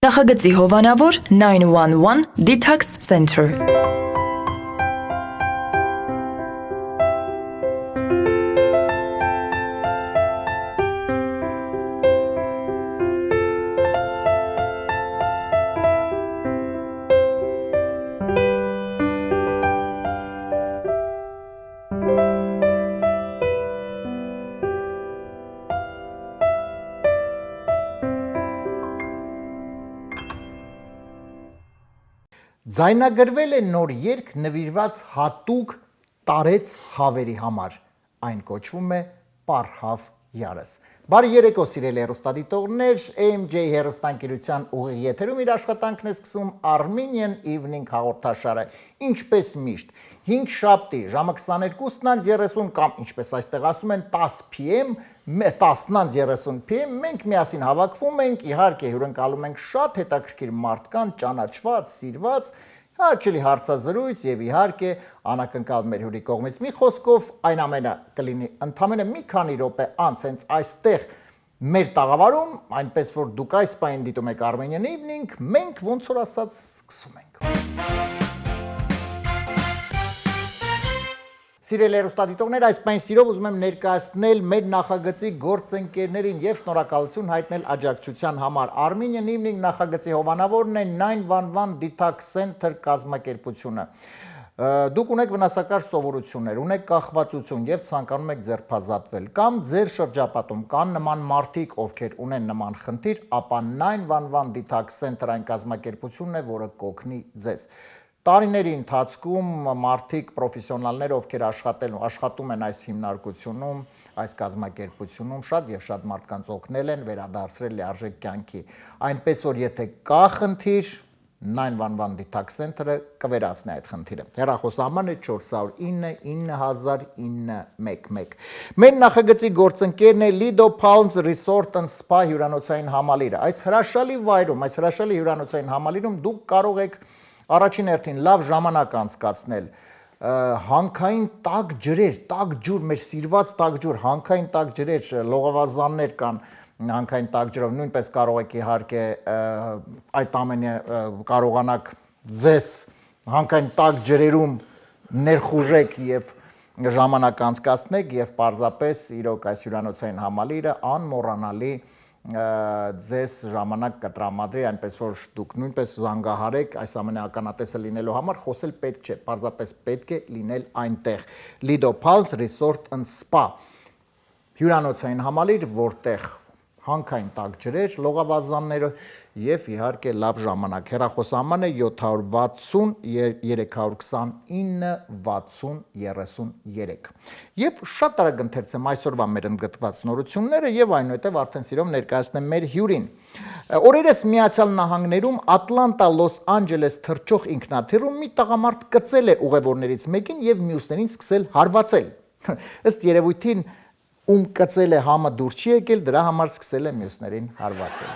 Նախագծի հովանավոր 911 Detox Center։ Ձայնագրվել է նոր երգ նվիրված հատուկ տարեց հավերի համար, այն կոչվում է Պարհավ յարս։ Բարի երեկո սիրելի հեռուստադիտողներ, AMJ հեռուստաընկերության ուղիղ եթերում իր աշխատանքն է սկսում Armenian Evening հաղորդաշարը, ինչպես միշտ 5 շաբթի ժամը 22:30 կամ ինչպես այստեղ ասում են 10 PM, 10:30 PM մենք միասին հավաքվում ենք, իհարկե հյուրընկալում ենք շատ հետաքրքիր մարդկանց, ճանաչված, սիրված, հաճելի հարցազրույց եւ իհարկե անակնկալ մեր հյուրի կողմից մի խոսքով այն ամենը կլինի ընդամենը մի քանի րոպե անց հենց այստեղ մեր տաղավարում, այնպես որ դուք այս պահին դիտում եք Armenian Evening, մենք ոնց որ ասած սկսում ենք։ Սիրելի հեռուստադիտողներ, այս պահին սիրով ուզում եմ ներկայացնել մեր նախագծի գործընկերներին եւ շնորհակալություն հայտնել աջակցության համար։ Armenian Evening նախագծի հովանավորն է 911 Detox Center կազմակերպությունը։ Դուք ունեք վնասակար սովորություններ, ունեք կախվածություն եւ ցանկանում եք ձերբազատվել կամ ձեր շրջապատում կան նման մարդիկ, ովքեր ունեն նման խնդիր, ապա 911 Detox Center այն կազմակերպությունն է, որը կօգնի ձեզ։ Տարիների ընթացքում մարդիկ պրոֆեսիոնալներ, ովքեր աշխատում են այս հիմնարկությունում, այս կազմակերպությունում, շատ եւ շատ մարդկանց օգնել են, վերադարձրել լիարժեք կյանքի։ Այնպես որ եթե կա խնդիր, 911 Detox Center-ը կվերացնի այդ խնդիրը։ Հեռախոսահամարն է 409 9011։ Մեր նախագծի գործընկերն է Lido Palms Resort and Spa հյուրանոցային համալիրը։ Այս հրաշալի վայրում, այս հրաշալի հյուրանոցային համալիրում դուք կարող եք առաջին հերթին լավ ժամանակ անցկացնել, հանքային տաք ջրեր, տաք ջուր, մեր սիրված տաք ջուր, հանքային տաք ջրեր, լողավազաններ կան հանքային տաք ջրով, նույնպես կարող եք իհարկե այդ ամենը կարողանաք ձեզ հանքային տաք ջրերում ներխուժեք եւ ժամանակ անցկացնեք եւ պարզապես իրոք այս հյուրանոցային համալիրը անմոռանալի ձեզ ժամանակ կտրամադրի, այնպես որ դուք նույնպես զանգահարեք այս ամենի ականատեսը լինելու համար, խոսել պետք չէ, պարզապես պետք է լինել այնտեղ։ Lido Palms Resort and Spa հյուրանոցային համալիր, որտեղ հանքային տաք ջրեր, լողավազանները եւ իհարկե լավ ժամանակ։ Հեռախոսահամարն է 760 329 60 33։ Եվ շատ արագ ընթերցեմ այսօրվա մեր ընդգծված նորությունները եւ այնուհետեւ արդեն սիրով ներկայացնեմ մեր հյուրին։ Օրերս Միացյալ Նահանգներում Ատլանտա Լոս Անջելես թռչող ինքնաթիռում մի տղամարդ կծել է ուղևորներից մեկին եւ մյուսներին սկսել հարվածել։ Ըստ երևույթին ում կծել է համը դուր չի եկել, դրա համար սկսել է մյուսներին հարվածել։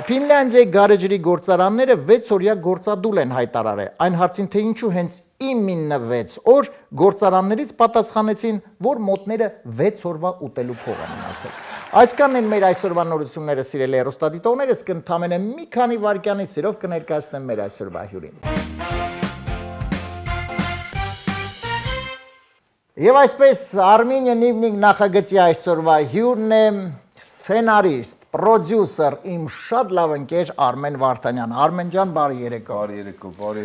Ֆինլանդիայի գարեջրի գործարանները 6 օրյա գործադուլ են հայտարարել։ Այն հարցին, թե ինչու հենց 96 օր գործարաններից պատասխանեցին, որ մոտները 6 օրվա ուտելու փող են մնացել։ Այսքանն են մեր այսօրվա նորությունները, սիրելի հեռուստադիտողներ, իսկ ընդամենը մի քանի վայրկյանից սիրով կներկայացնեմ մեր այսօրվա հյուրին։ Եվ այսպես Armenian Evening նախագծի այսօրվա հյուրն է սցենարիստ, պրոդյուսեր, իմ շատ լավ ընկեր Արմեն Վարդանյան։ Արմեն ջան, բարի երեկո։ Բարի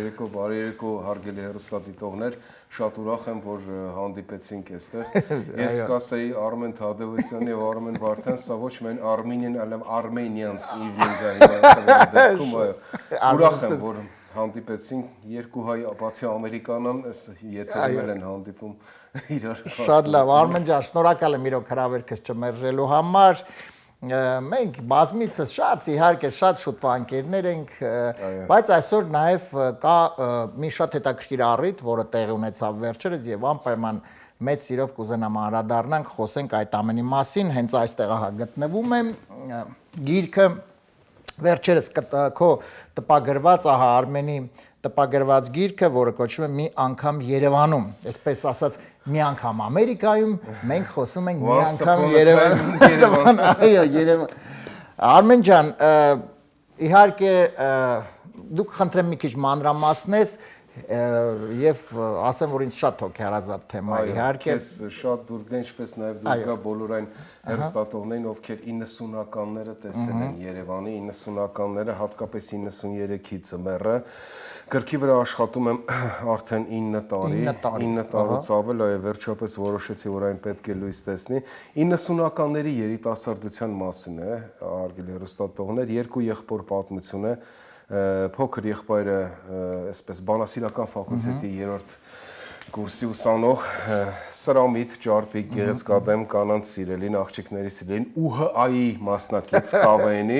երեկո, հարգելի հեռուստադիտողներ, շատ ուրախ եմ, որ հանդիպեցինք այստեղ։ Ես կասեի Արմեն Թադևոսյան եւ Արմեն Վարդան, սա ոչ միայն Armenian, այլև Armenians Evening-ը։ Ուրախ եմ, որ հանդիպեցինք երկու հայ, բացի ամերիկանան, եթերում են հանդիպում իրար։ Շատ լավ, Արմեն ջան, շնորհակալ եմ իրոք հրավերքս չմերժելու համար։ Մենք բազմիցս շատ իհարկե շատ շուտվա ընկերներ ենք, բայց այսօր նաև կա մի շատ հետաքրքիր առիթ, որը տեղի ունեցավ վերջերս եւ անպայման մեծ սիրով կուզենամ անդրադառնանք, խոսենք այդ ամենի մասին, հենց այստեղ գտնվում եմ գիրքը վերջերս քո տպագրված, ահա Արմենի տպագրված գիրքը, որը կոչվում է Մի անգամ Երևանում, այսպես ասած, մի անգամ Ամերիկայում, մենք խոսում ենք մի անգամ Երևանում։ Այո, Երևան։ Արմեն ջան, Իհարկե դուք խնդրեմ մի քիչ մանրամասնես եւ ասեմ որ ինձ շատ հոգեհարազատ թեմա իհարկե Ես շատ դուր գա ինչպես նաեւ դուր գա բոլոր այն հերոստատողներին ովքեր 90-ականները տեսել են Երևանի 90-ականները հատկապես 93-ի ծմերը գրքի վրա աշխատում եմ արդեն 9 տարուց ավել այո վերջապես որոշեցի որ այն պետք է լույս տեսնի 90-ականների երիտասարդության մասին է արգելի հերոստատողներ երկու եղբոր պատմություն է փոքր եղբայրը այսպես բանասիրական ֆակուլտետի 3-րդ կուրսի ուսանող սրամիտ ջարդիկ գեղեցկադեմ կանանց սիրելին աղջիկների սիրելին ՈՒՀԱ-ի մասնակից ԿՎՆ-ի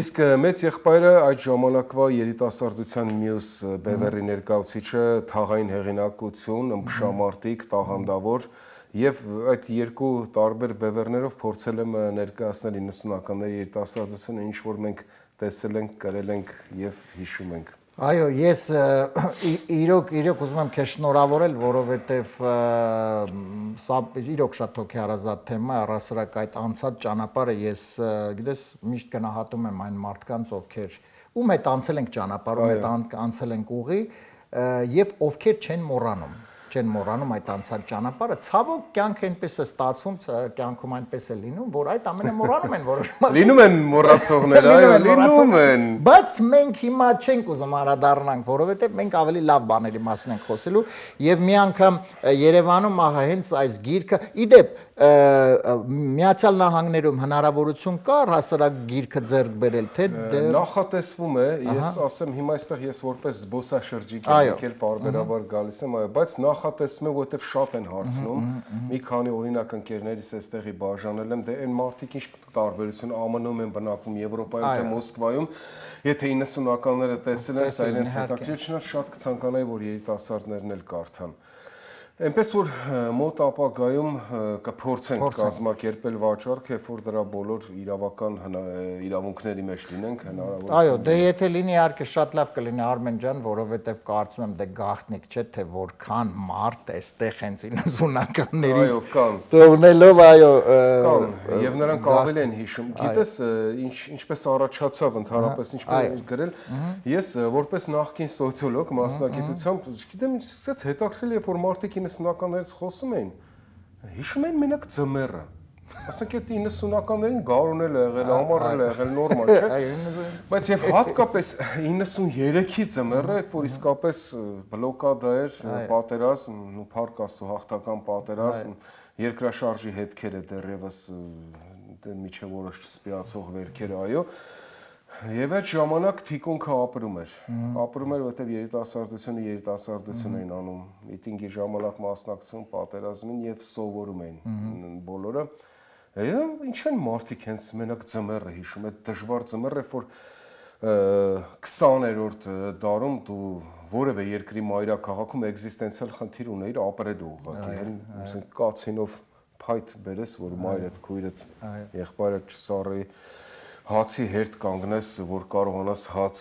իսկ մեծ եղբայրը այդ ժամանակվա երիտասարդության մյուս բևեռի ներկայացուցիչը թաղային հեղինակություն ըմբշամարտիկ տաղանդավոր Եվ այդ երկու տարբեր բևեռներով փորձել եմ ներկայացնել 90-ականների երիտասարդությունը, ինչ որ մենք տեսել ենք, կրել ենք եւ հիշում ենք։ Այո, ես իրոք ուզում եմ քեզ շնորհավորել, որովհետեւ սա իրոք շատ հոգեհարազատ թեմա է, առասարակ այդ անցած ճանապարհը ես գիտես միշտ գնահատում եմ այն մարդկանց, ովքեր ում հետ անցել ենք ճանապարհում, հետ անցել ենք ուղի եւ ովքեր չեն մոռանում այդ անցած ճանապարհը ցավոք կյանքը այնպես է ստացվում կյանքում այնպես է լինում որ այդ ամենը մոռանում են որոշ մարդիկ լինում են մոռացողներ այո լինում են բայց մենք հիմա չենք ուզում անդրադառնանք որովհետեւ մենք ավելի լավ բաների մասին ենք խոսելու եւ մի անգամ Երևանում ահա հենց այս գիրքը իդեպ Միացյալ Նահանգներում հնարավորություն կար հասարակ գիրքը ձեռք բերել թե նախատեսվում է ես ասեմ հիմա այստեղ ես որպես զբոսաշրջիկ եկել բարբերաբար գալիս եմ այո բայց նախատեսում եմ որովհետև շատ են հարցնում մի քանի օրինակ ընկերներիս այստեղի բաժանել եմ դե այն մարդիկ ինչ տարբերություն ԱՄՆ-ում են բնակվում Եվրոպայում թե Մոսկվայում եթե 90-ականները տեսել են սա իրենց հետաքրքիր շատ կցանկանայի որ երիտասարդներն էլ կարդան Այնպես որ մոտ ապագայում կփորձենք կազմակերպել վաճառք, երբ որ դրա բոլոր իրավական իրավունքների մեջ լինենք հնարավորություն։ Այո, դե եթե լինի իհարկե շատ լավ կլինի Արմեն ջան, որովհետև կարծում եմ դե գաղտնիք չէ թե որքան մարդ էստեղ հենց 90-ականներից թողնելով այո եւ նրանք ավելի են հիշում։ Գիտես ինչպես առաջացավ ընդհանրապես ինչպես գրել, ես որպես նախկին սոցիոլոգ մասնագիտությամբ, գիտեմ, սկսեց հետաքրքրել երբ որ մարդիկ 90-ականներից խոսում էին, հիշում էին մենակ ձմեռը, ասենք այդ 90-ականներին գարոնել է եղել, ամառել է եղել, նորմալ չէ, բայց եւ հատկապես 93-ի ձմեռը, որ իսկապես բլոկադա էր, պատերազմ, ու փառք Աստծո հաղթական պատերազմ, երկրաշարժի հետքերը դեռևս միջև որոշ չսպիացող վերքերը, այո, Եվ այդ ժամանակ թիկունքը ապրում էր, որովհետև երիտասարդություն էին անում, միտինգի ժամանակ մասնակցում պատերազմին եւ սովորում էին բոլորը։ Ինչ են մարդիկ հենց մենակ ձմեռը հիշում, այդ դժվար ձմեռը, որ 20-րդ դարում դու որևէ երկրի մայրաքաղաքում էգզիստենցիալ խնդիր ունեիր ապրելու ուղղակի, ասենք կացինով փայտ բերես, որ մայրդ, քույրդ, եղբայրդ չսառի հացի հերթ կանգնես, որ կարողանաս հաց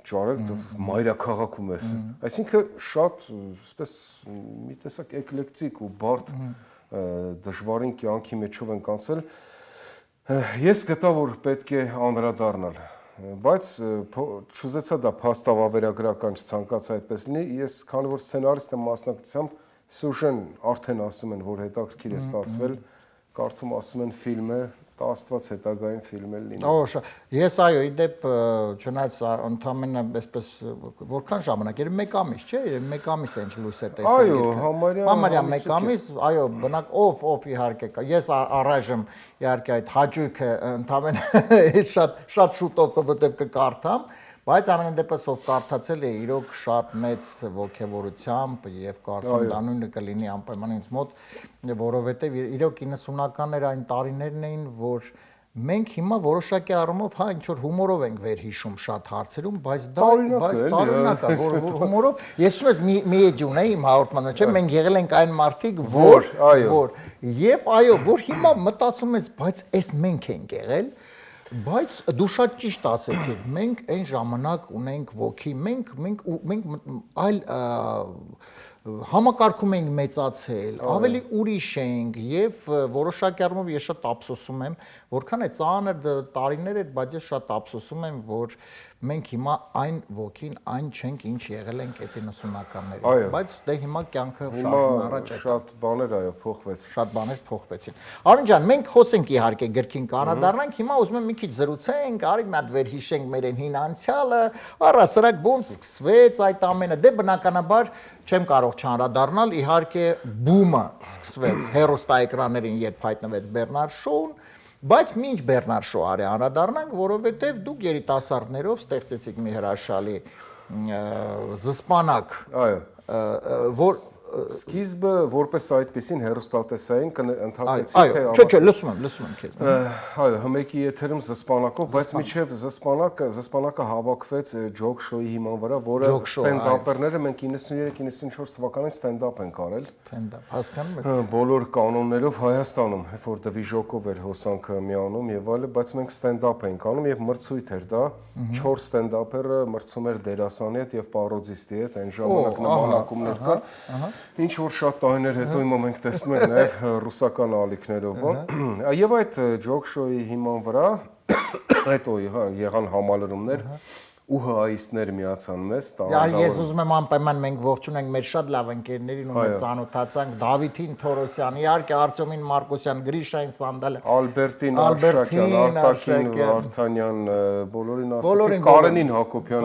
ճարել, մայրաքաղաքում ես։ Այսինքն շատ այսպես մի տեսակ էկլեկտիկ ու բարդ դժվարին կյանքի մեջով ենք անցել։ Ես գտա, որ պետք է անդրադառնալ, բայց չուզեցա դա փաստավավերագրական չցանկացա այդպես լինի, ես քանի որ սցենարիստ եմ մասնակցությամբ, սյուժեն արդեն ասում են, որ հետաքրքիր է ստացվել, կարդում ասում են ֆիլմ է, Աստված հետագային ֆիլմ էլ լինի։ Օ, ես այո, իդեպ չնայած ընդամենը այսպես որքան ժամանակ էր, 1 ամիս, չէ՞, 1 ամիս է ինչ լույս է տեսել գիրքը։ Այո, համարյա 1 ամիս, այո, բնակ ով իհարկե կա։ Ես առայժմ իհարկե այդ հաճույքը ընդամենը շատ շուտով որտեղ կկարդամ, բայց ամեն դեպս ով կարդացել է իրոք շատ մեծ ողջավորությամբ եւ կարծում դա նույնը կլինի անպայման ինձ մոտ, որովհետեւ իրոք 90-ականներ այն տարիներն էին, որ մենք հիմա որոշակի առումով հա ինչ որ հումորով ենք վերհիշում շատ հարցերում, բայց դա տարօրինակ է, որ հումորով ես ուզում եմ մի էջ ունեի իմ հաղորդմանը, չէ՞, մենք եղել ենք այն մարդիկ, որ եւ այո, որ հիմա մտածում ես, բայց այս մենք ենք եղել Բայց դու շատ ճիշտ ասեցիր, մենք այն ժամանակ ունենք ոգի, մենք այլ համակարգում ենք մեծացել, ավելի ուրիշ ենք եւ որոշակի առումով ես շատ ափսոսում եմ, որքան է ծանր տարիներ է, բայց ես շատ ափսոսում եմ, որ մենք հիմա այն ոգին, այն չենք, ինչ եղել ենք այդ 90-ականներին, բայց դե հիմա կյանքը շարժում առաջ է։ Շատ բաներ այո փոխվեց։ Շատ բաներ փոխվեցին։ Արոն ջան, մենք խոսենք իհարկե գրքին կանադառնանք, հիմա ուզում եմ մի քիչ զրուցենք, արի մի հատ վերհիշենք մեր այն հին անցյալը, առասարակ ոնց սկսվեց այդ ամենը։ Դե բնականաբար չեմ կարող չանդրադառնալ, իհարկե բումը սկսվեց հեռուստաէկրաններին, երբ հայտնվեց Բեռնար Շոուն, բայց մինչ Բեռնար Շոու արի անդրադառնանք, որովհետև դուք երիտասարդներով ստեղծեցիք մի հրաշալի զսպանակ, որ Սկիզբը որպես այդպեսին հերոստատեսային ընդհանրեցի թե Այո, լսում եմ քեզ։ Այո, հմեկի եթերում զսպանակով, բայց միջև զսպանակը հավաքվեց ջոկ շոուի հիման վրա, որը ստենդափերները մենք 93-94 թվականին ստենդափ ենք արել։ Ստենդափ, հասկանում եք։ Բոլոր կանոններով Հայաստանում, երբ որ դվիժոկով էր հոսանքը միանում եւ այլն, բայց մենք ստենդափ ենք անում եւ մրցույթ էր դա, 4 ստենդափերը մրցում էր դերասանի հետ եւ պարոդիստի հետ, այն ժամանակ նմանակումներ կար։ Ինչ որ շատ տարիներ հետո հիմա մենք տեսնում ենք նաև ռուսական ալիքներով, եւ այդ ջոկ շոուի հիման վրա հետո եղան համալրումներ ու հայիստներ միացան մեզ Ես ուզում եմ անպայման մենք ողջունենք մեր շատ լավ ընկերներին ու մեծ ծանոթացանք Դավիթին Թորոսյան, իհարկե Արտյոմին Մարկոսյան, Գրիշային Սանդալը, Ալբերտին Արշակյան, Արտակին Վարդանյան, բոլորին Կարենին Հակոբյան,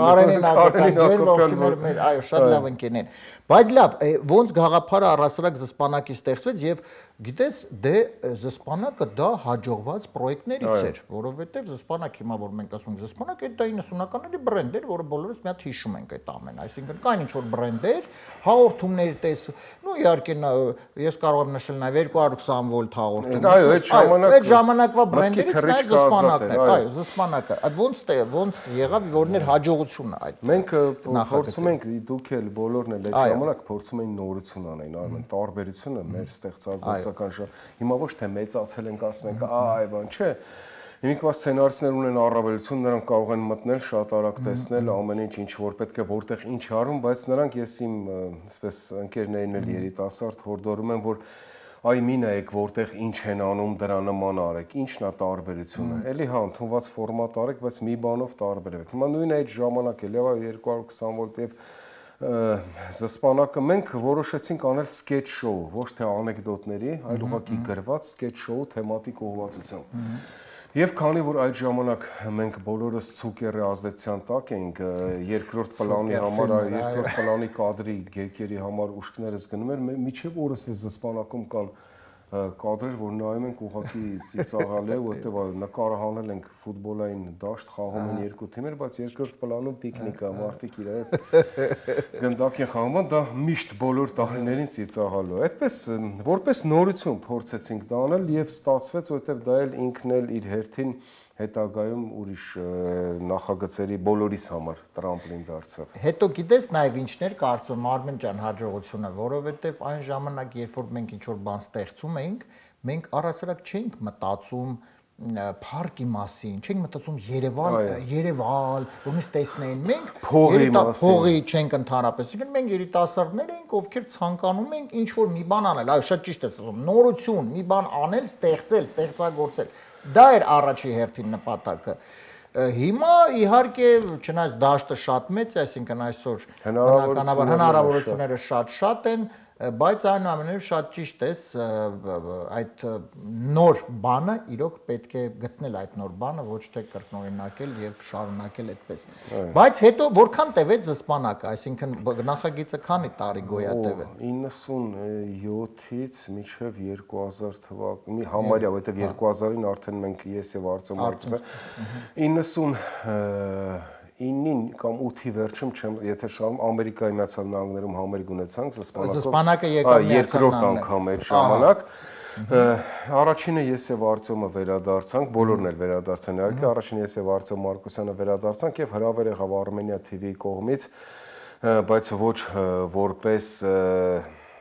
մեր այո, շատ լավ ընկերներ։ Բայց լավ, ոնց գաղափարը առասարակ զսպանակի ստեղծվեց եւ գիտես, դե զսպանակը դա հաջողված պրոյեկտներից էր, որովհետեւ զսպանակ հիմա որ մենք ասում ենք զսպանակ, այդ դա 90-ականների բրենդ էր, որը բոլորս մի հատ հիշում ենք այդ ամենը, այսինքն կային ինչ որ բրենդեր, հաղորդումների նո իհարկե ես կարող եմ նշել նաեւ 220 վոլտ հաղորդում։ Այո, այդ ժամանակվա բրենդերից նաեւ զսպանակն է, այո, զսպանակը։ Ոնց եղավ, որն էր հաջողությունը այդ։ Մենք փորձում ենք դուք էլ բոլորն էլ այդ ժամանակ փորձում էին նորություն անեն, այո, տարբերությունը մեր ստեղծագործական հիմա ոչ թե մեծացել ենք, ասում ենք, այ բան չէ։ Հիմիկվա սցենարիստներ ունեն առավելություն, նրանք կարող են մտնել, շատ արագ տեսնել ամեն ինչ որ պետք է, որտեղ ինչ արում, բայց նրանք ես իմ, այսպես ընկերներին էլ երիտասարդ հորդորում եմ, որ այ մի նայեք, որտեղ ինչ են անում, դրա նման արեք, ինչն է տարբերությունը։ Էլի հա, ընդունված ֆորմատ արեք, բայց մի բանով տարբերեք։ Հիմա նույն այդ ժամանակ էլ եղավ 220 վոլտ եւ զսպանակը մենք որոշեցինք անել սկեթչ շոու, ոչ թե անեկդոտների, այլ ուղղակի գրված սկեթչ շոու թեմատիկ ուղղվածությամբ։ Եվ քանի որ այդ ժամանակ մենք բոլորս ցուկերի ազդեցության տակ էինք, երկրորդ պլանի համար, երկրորդ պլանի կադրի գեկերի համար ուշքներս գնում էր, միջև օրս է զսպանակում կան կադրեր, որ նայում ենք ուղղակի ծիծաղալի է, որտեղ նկարը հանել ենք ֆուտբոլային դաշտ, խաղում են երկու թիմեր, բայց երկրորդ պլանում պիկնիկ է, մարդիկ իրար հետ գնդակ են խաղում, դա միշտ բոլոր տարիներին ծիծաղալու է։ Այդպես որպես նորություն փորձեցինք դա անել եւ ստացվեց, որտեղ դա էլ ինքն էլ իր հերթին հետագայում ուրիշ նախագծերի բոլորիս համար տրամպլին դարձավ։ Հետո գիտես նաև ինչներ կարծում Արմեն ջան հաջողությունը, որովհետև այն ժամանակ, երբ որ մենք ինչ-որ բան ստեղծում էինք, մենք առասարակ չէինք մտածում փառքի մասին, չենք մտածում Երևալ, ումից տեսնեն մենք փողի չենք ընդհանրապես, իսկ մենք երիտասարդներ ենք, ովքեր ցանկանում ենք ինչ որ մի բան անել, այո, շատ ճիշտ ես ասում, նորություն, մի բան անել, ստեղծել, ստեղծագործել։ Դա էր առաջի հերթին նպատակը։ Հիմա իհարկե չնայած դաշտը շատ մեծ է, այսինքն այսօր բնականաբար հնարավորությունները շատ են, բայց այնուամենայնիվ շատ ճիշտ ես, այդ նոր բանը իրոք պետք է գտնել այդ նոր բանը, ոչ թե կրկնօրինակել եւ շարունակել այդպես։ Բայց հետո որքան տևեց զսպանակը, այսինքն նախագիծը քանի տարի գոյատև է։ 97-ից մինչև 2000 թվական, համարյա, որտեղ 2000-ին արդեն մենք ես եւ Արտյոմ Մարկոսյանը 99-ին կամ 8-ի վերջում, եթե շարում Ամերիկայի Միացյալ Նահանգներում համերգ ունեցանք զսպանակը եկավ երկրորդ անգամ այդ ժամանակ առաջինը ես եւ Արտյոմը վերադարձանք, բոլորն էլ վերադարձան իհարկե, առաջինը ես եւ Արտյոմ Մարկոսյանը վերադարձանք եւ հրավեր եղավ Armenia TV-ի կողմից, բայց ոչ որպես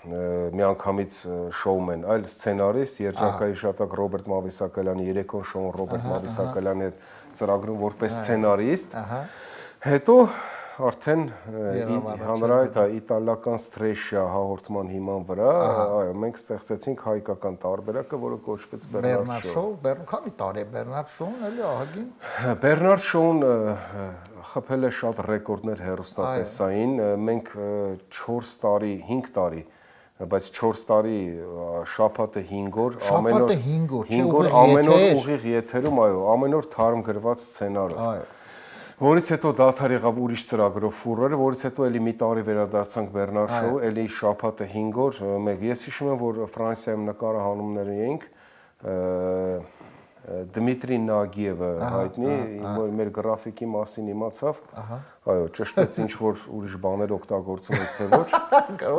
միանգամից շոումեն, այլ սցենարիստ, երջանկայի շատակ Ռոբերտ Մավիսակալյանի, երեկոն շոուն Ռոբերտ Մավիսակալյանի հետ ծրագրում որպես սցենարիստ։ Հետո արդեն հանրայդ իտալական Strescia հաղորդման հիման վրա, այո, մենք ստեղծեցինք հայկական տարբերակը, որը կոչվեց Bernard Show։ Քանի տարի է Bernard Show-ն, էլի ահագին։ Bernard Show-ն խփել է շատ ռեկորդներ հեռուստատեսային, մենք 4 տարի, 5 տարի, բայց 4 տարի շաբաթը 5 օր, ամեն օր ուղիղ եթերում, այո, ամեն օր թարմ գրված սցենարով։ Որից հետո դադար եղավ ուրիշ ծրագրով ֆուրերը, որից հետո էլի մի տարի վերադարձանք Bernard Show, էլի շաբաթը 5 օր, ես հիշում եմ, որ Ֆրանսիայում նկարահանումներ էինք, Դմիտրի Նագիևը հայտնի, մեր գրաֆիկի մասին իմացավ, այո, ճշտեց ինչ որ ուրիշ բաներ օգտագործում եք թե ոչ,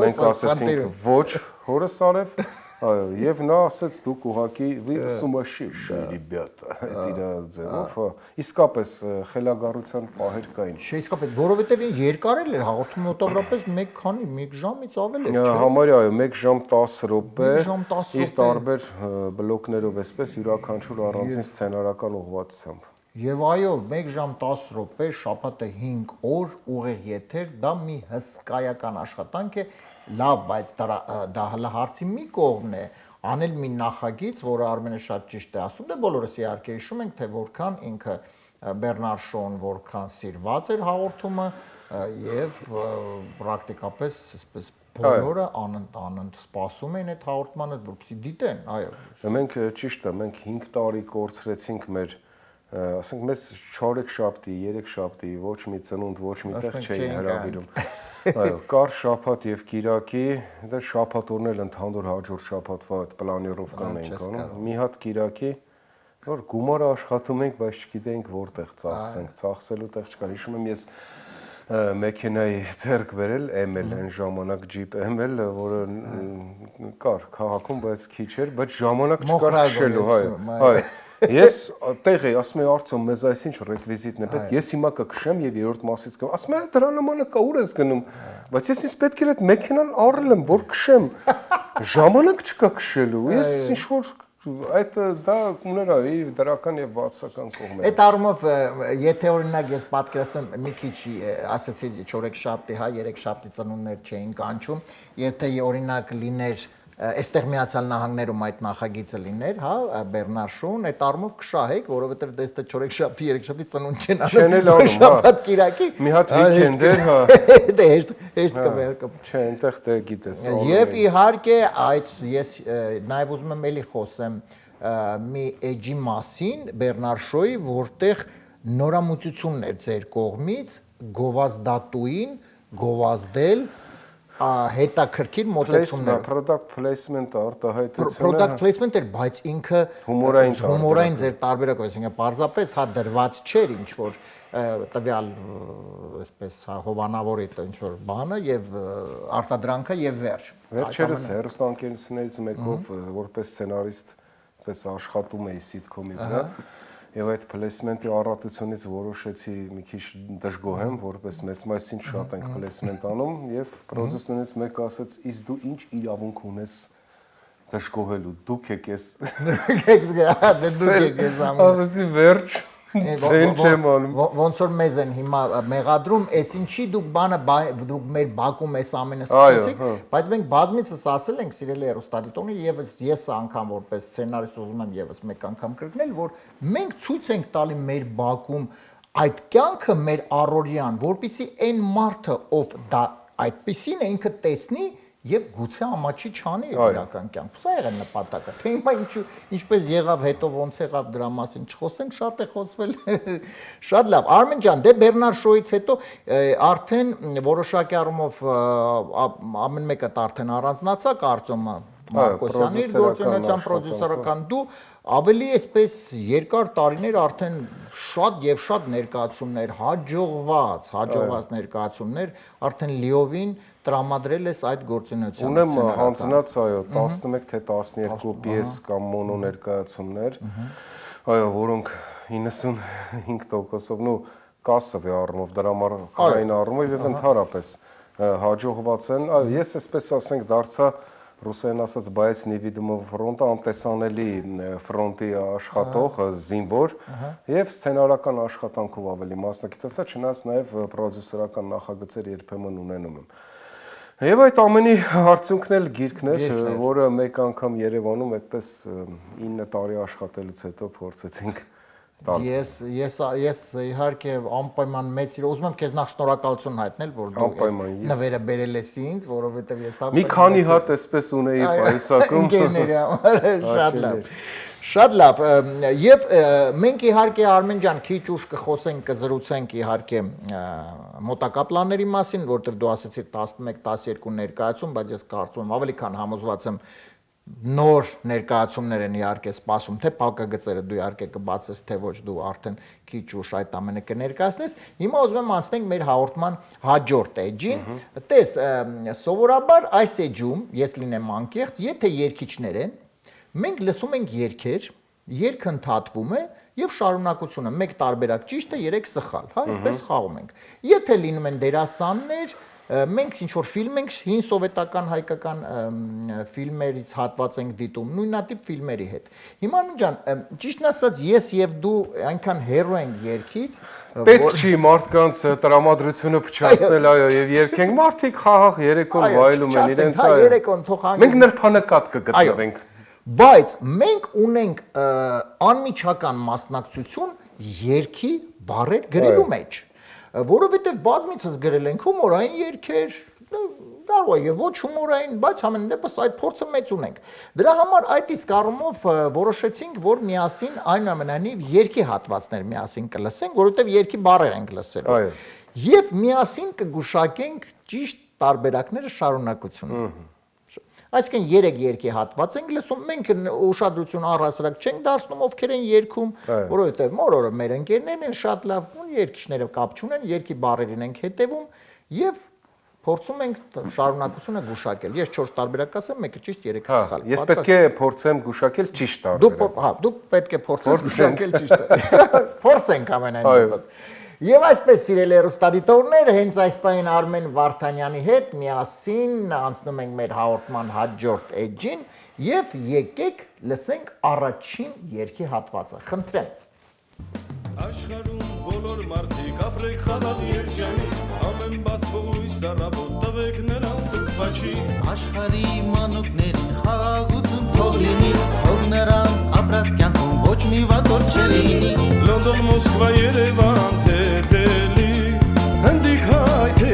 մենք ասեցինք ոչ, հորս արև, այո, եւ նա ասեց դուք ուղակի вы сумасшедшие ребята, դա ձևով, իսկապես խելագարության պահեր կային։ Չէ, իսկապես, որովհետեւ երկար էր հաղորդումը մոտավորապես 1 ժամից ավել էր, չէ՞։ Համարյա, այո, 1 ժամ 10 րոպե, իր տարբեր բլոկներով էսպես յուրաքանչյուր առանձին սցենարական ուղղվածությամբ։ Եվ այո, 1 ժամ 10 րոպե, շաբաթը 5 օր ուղիղ եթեր, դա մի հսկայական աշխատանք է, լավ, բայց դա հələ հարցի մի կողմն է, անել մի նախագիծ, որը Արմենը շատ ճիշտ է ասում, դե բոլորս իհարկե հիշում ենք, թե որքան ինքը Bernard Show-ն որքան սիրված էր հաղորդումը եւ պրակտիկապես այսպես բոլորը անընդհատ սպասում էին այդ հաղորդմանը, որպեսզի դիտեն, այո։ Մենք ճիշտ է, մենք 5 տարի կորցրեցինք մեր ասենք մեզ 4 շաբթի, 3 շաբթի, ոչ մի ծնունդ, ոչ մի տեղ չէին հրավիրում։ Այո, կար շաբաթ եւ կիրակի, դա շաբաթորն էլ ընդհանուր հաջորդ շաբաթվա այդ պլանիրովկան ենք անում։ Մի հատ կիրակի, որ գումարը աշխատում ենք, բայց չգիտենք որտեղ ծախսենք, ծախսելու տեղ չկար։ Հիշում եմ ես մեքենայի ձեռք բերել ML այն ժամանակ Jeep ML, որը կար քաղաքում, բայց քիչ էր, բայց ժամանակ չկար քշելու, այո։ Ես տեղ էի, ասում եմ արդյոք մեզ այսինչ ռեկվիզիտն է պետք, ես հիմա կքշեմ եւ երրորդ մասից կգամ, ասում եմ դրա նմանը կա, ուր ես գնում, բայց ես ինձ պետք էր այդ մեքենան առել եմ, որ քշեմ, ժամանակ չկա քշելու, ես ինչ որ այդ դա ուներ իր դրական եւ բացական կողմերը։ Այդ առումով եթե օրինակ ես պատկերացնում մի քիչ ասացի 4 շաբթի, 3 շաբթի ծնունդներ չէին կանչում, եթե օրինակ լիներ այստեղ Միացյալ Նահանգներում այդ նախագիծը լիներ, հա, Bernard Show-ն այդ առումով կշահեք, որովհետեւ դες 4 շաբթի, 3 շաբթի ծնունդ չեն անում, շաբաթ կիրակի։ Մի հատ վիկենդ էր, հա։ Դե հեշտ կմերկա։ Չէ, այնտեղ դե գիտես։ Եվ իհարկե այդ ես նաև ուզում եմ էլի խոսեմ մի էջի մասին Bernard Show-ի, որտեղ նորամուծությունն էր ձեր կողմից գովազդատուին գովազդել հետաքրքիր մոտեցումներ product placement-ը արտահայտությունը product placement էր, բայց ինքը հումորային ձեր տարբերակով, այսինքն պարզապես հա դրված չէր ինչ որ տվյալ այսպես հովանավորի ինչ որ բանը եւ արտադրանքը եւ վերջ։ Վերջերս հերոստանգերություններից մեկով որպես սցենարիստ պես աշխատում էի sitcom-ի վրա եւ այդ placement-ի առատությունից որոշեցի մի քիչ դժգոհեմ, որպես մեզ այսինչ շատ ենք placement անում եւ պրոդյուսերներից մեկը ասաց՝ «Իս դու ինչ իրավունք ունես դժգոհելու, դուք եք ես»։ Ասացի վերջ։ Ոնց որ մեզ են հիմա մեղադրում, այս ինչի դուք բանը դուք մեր բակում այս ամենը սկսեցիք, բայց մենք բազմիցս ասել ենք սիրելի հեռուստադիտողներ եւ ես անգամ որպես սցենարիստ ուզում եմ եւս մեկ անգամ կրկնել, որ մենք ցույց ենք տալի մեր բակում այդ կյանքը մեր առօրյան, որpիսի այն մարդը, ով դա այդպեսին է ինքը տեսնի եւ գուցե ամաչի չանի իրական կյանքում։ Սա եղել նպատակը։ Թե հիմա ինչպես եղավ, հետո ոնց եղավ դրա մասին չխոսենք, շատ է խոսվել։ Շատ լավ։ Արմեն ջան, դե Bernard Show-ից հետո արդեն որոշակի առումով ամեն մեկը արդեն առանձնացա, կարծում եմ Մարկոսյանի իր գործունեության պրոդյուսերական դու ավելի այսպես երկար տարիներ արդեն շատ եւ շատ ներկայացումներ, հաջողված ներկայացումներ արդեն լիովին տրամադրել ես այդ գործունեությանը։ Ունեմ հանձնած, այո, 11 թե 12 պիես կամ մոնո ներկայացումներ, այո, որոնք 95%-ով նո կասովի առումով, դրամարկային առումով եւ ընդհանրապես հաջողված են։ Ես այսպես ասենք դարձա ռուսերեն ասած բայց նիվիդումով ֆրոնտը անտեսանելի ֆրոնտի աշխատող զինվոր եւ սցենարական աշխատանքով ավելի մասնակցած, չնայած նաեւ պրոդյուսերական նախագծեր երբեմն ունենում եմ։ Եվ այդ ամենի արդյունքն էլ գիրքն էր, որը մեկ անգամ Երևանում այդպես 9 տարի աշխատելուց հետո փորձեցինք տալ։ Ես իհարկե անպայման մեծ ուզում եմ քեզ նախ շնորհակալություն հայտնել, որ դու նվերը բերել ես ինձ, որովհետև ես մի քանի հատ էսպես ունեի պայուսակում։ Ընկերների շատ լավ։ Շատ լավ, եւ մենք իհարկե Արմեն ջան քիչ ուշ կխոսենք, կզրուցենք իհարկե մոտակա պլանների մասին, որտեղ դու ասացիր 11-12 ներկայացում, բայց ես կարծում եմ ավելի քան համոզված եմ նոր ներկայացումներ են իհարկե սպասում, թե փակագծերը դու իհարկե կբացես, թե ոչ դու արդեն քիչ ուշ այդ ամենը կներկայացնես։ Հիմա ուզում եմ անցնենք մեր հաղորդման հաջորդ էջին։ Տես, սովորաբար այս էջում, ես լինեմ անկեղծ, եթե երգիչներ են, մենք լսում ենք երգեր, երգը ընդհատվում է եւ շարունակությունը մեկ տարբերակ ճիշտ է, 3 սխալ, հա, այսպես խաղում ենք։ Եթե լինում են դերասաններ, մենք ինչ որ ֆիլմ ենք, հին սովետական հայկական ֆիլմերից հատված ենք դիտում, նույնատիպ ֆիլմերի հետ։ Հիմա Արմեն ջան, ճիշտն ասած, ես եւ դու այնքան հերո ենք երգից, պետք չի մարդկանց տրամադրությունը փչացնել, այո, եւ երգենք, մարդիկ խաղաղ երեկոն վայելում են իրենց, այո, երեկոն թող հանգիստ։ Մենք նրբանկատ կգտնվենք։ Բայց մենք ունենք անմիջական մասնակցություն երգի բառեր գրելու մեջ, որովհետև բազմիցս գրել ենք հումորային երգեր, կարող է եւ ոչ հումորային, բայց ամեն դեպս այդ փորձը մեծ ունենք։ Դրա համար այդ իսկ առումով որոշեցինք, որ միասին այնուամենայնիվ երգի հատվածներ միասին կլսենք, որովհետև երգի բառեր ենք լսելու։ Եվ միասին կգուշակենք ճիշտ տարբերակները շարունակությունը։ Այսինքն 3 երգի հատված ենք լսում, մենք ուշադրություն առհասարակ չենք դարձնում ովքեր են երգում, որովհետև մորորը մեր ընկերներն են շատ լավ, երգիչները կապ չունեն, երգի բառերին ենք հետևում եւ փորձում ենք շարունակությունը գուշակել։ Ես 4 տարբերակ ասեմ, մեկը ճիշտ, 3-ը սխալ։ Ես պետք է փորձեմ գուշակել ճիշտ տարբերակ։ Հա, դու պետք է փորձես գուշակել ճիշտը։ Փորձենք ամենայն դեպս։ Եվ այսպես սիրելի հեռուստադիտողներ, հենց այս պահին Արմեն Վարդանյանի հետ միասին անցնում ենք մեր հաղորդման հաջորդ էջին եւ եկեք լսենք առաջին երգի հատվածը։ Խնդրեմ։ Աշխարհում բոլոր մարդիկ ապրեք խաղաղ երջանի, ամեն բացվող լույս առավոտ տվեք նրանց տպաչի։ Աշխարհի մանուկներին խաղաղություն թող լինի, թող նրանց ապրած կյանքում ոչ մի վատ օր չլինի։ Լոնդոն, Մոսկվա, Երևան, Դելհի, հնդիկ հայ թե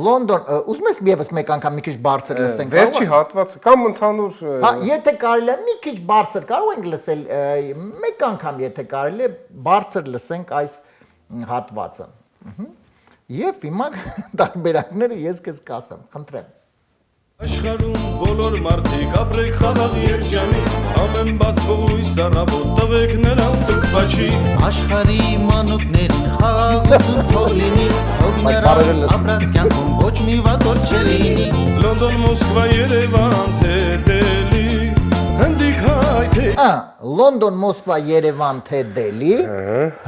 Լոնդոն, ուզում ես եւս մեկ անգամ մի քիչ բարձր լսենք։ Վերջի հատվածը կամ ընդհանուր։ Հա, եթե կարելի է մի քիչ բարձր կարող ենք լսել, մեկ անգամ եթե կարելի է բարձր լսենք այս հատվածը։ Եվ հիմա տարբերակները ես քեզ կասեմ, խնդրեմ։ Աշխարհում բոլոր մարդիկ ապրեք խաղաղ երջանի, ամեն բացվող լույս առավոտ տվեք նրանց տպաչի։ Աշխարհի մանուկներին խաղաղություն թող լինի, թող նրանց ապրած կյանքում ոչ մի վատ օր չլինի։ Լոնդոն, Մոսկվա, Երևան, Դելհի, հնդիկ հայ թե Լոնդոն, Մոսկվա, Երևան, թե Դելհի,